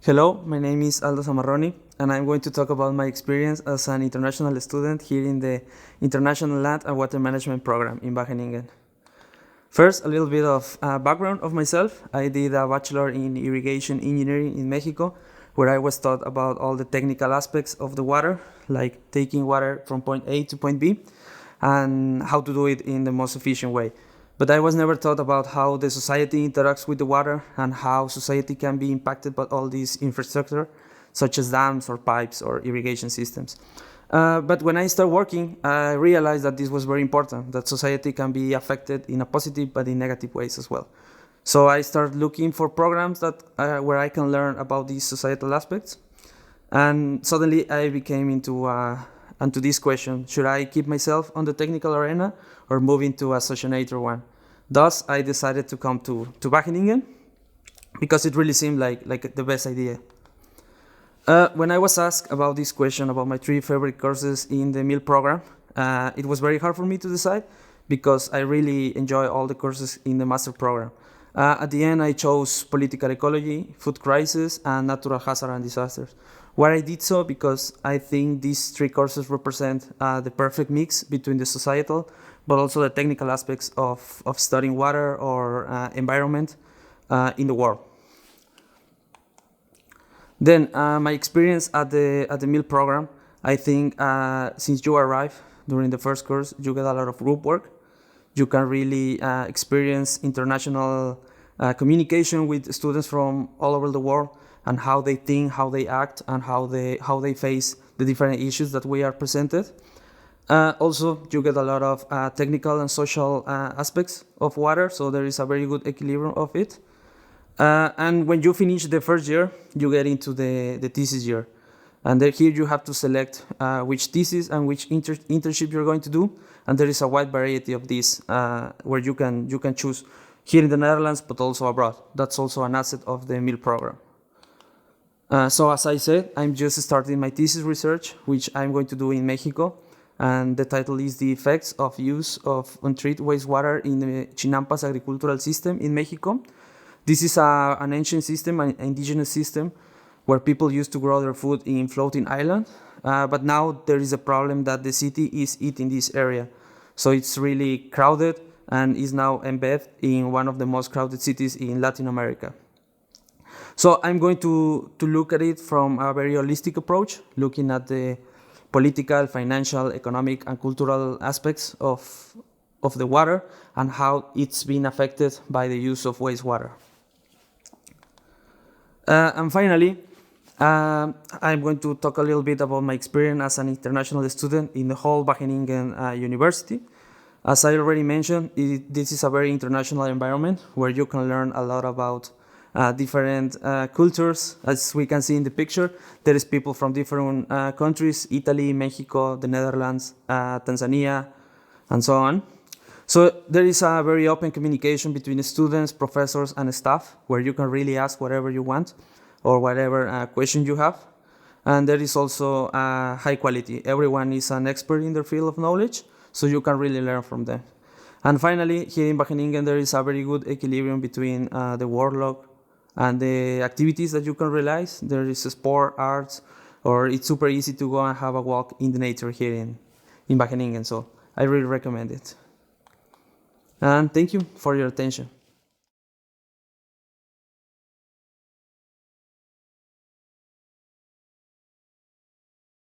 Hello, my name is Aldo Zamarroni, and I'm going to talk about my experience as an international student here in the International Land and Water Management Program in Wageningen. First, a little bit of background of myself. I did a bachelor in irrigation engineering in Mexico, where I was taught about all the technical aspects of the water, like taking water from point A to point B, and how to do it in the most efficient way. But I was never taught about how the society interacts with the water and how society can be impacted by all these infrastructure, such as dams or pipes or irrigation systems. But when I started working, I realized that this was very important, that society can be affected in a positive but in negative ways as well. So I started looking for programs that where I can learn about these societal aspects. And suddenly I became into this question: should I keep myself on the technical arena or move into a socionator one? Thus, I decided to come to Wageningen because it really seemed like the best idea. When I was asked about this question about my 3 favorite courses in the MIL program, it was very hard for me to decide because I really enjoy all the courses in the master program. At the end, I chose political ecology, food crisis, and natural hazard and disasters. Why I did so? Because I think these 3 courses represent the perfect mix between the societal, but also the technical aspects of studying water or environment in the world. Then my experience at the MIL program, I think since you arrive during the first course, you get a lot of group work. You can really experience international communication with students from all over the world, and how they think, how they act, and how they face the different issues that we are presented. Also, you get a lot of technical and social aspects of water, so there is a very good equilibrium of it. And when you finish the first year, you get into the thesis year. And here you have to select which thesis and which internship you're going to do. And there is a wide variety of these where you can choose here in the Netherlands, but also abroad. That's also an asset of the MIL program. So as I said, I'm just starting my thesis research, which I'm going to do in Mexico. And the title is The Effects of Use of Untreated Wastewater in the Chinampas Agricultural System in Mexico. This is an ancient system, an indigenous system, where people used to grow their food in floating islands. But now there is a problem that the city is eating this area. So it's really crowded and is now embedded in one of the most crowded cities in Latin America. So I'm going to look at it from a very holistic approach, looking at the political, financial, economic, and cultural aspects of the water and how it's been affected by the use of wastewater. And finally, I'm going to talk a little bit about my experience as an international student in the whole Wageningen University. As I already mentioned, this is a very international environment where you can learn a lot about different cultures. As we can see in the picture, there is people from different countries: Italy, Mexico, the Netherlands, Tanzania, and so on. So there is a very open communication between the students, professors, and staff, where you can really ask whatever you want or whatever question you have. And there is also high quality. Everyone is an expert in their field of knowledge, so you can really learn from them. And finally, here in Wageningen, there is a very good equilibrium between the workload and the activities that you can realize. There is sport, arts, or it's super easy to go and have a walk in the nature here in Wageningen. So I really recommend it. And thank you for your attention.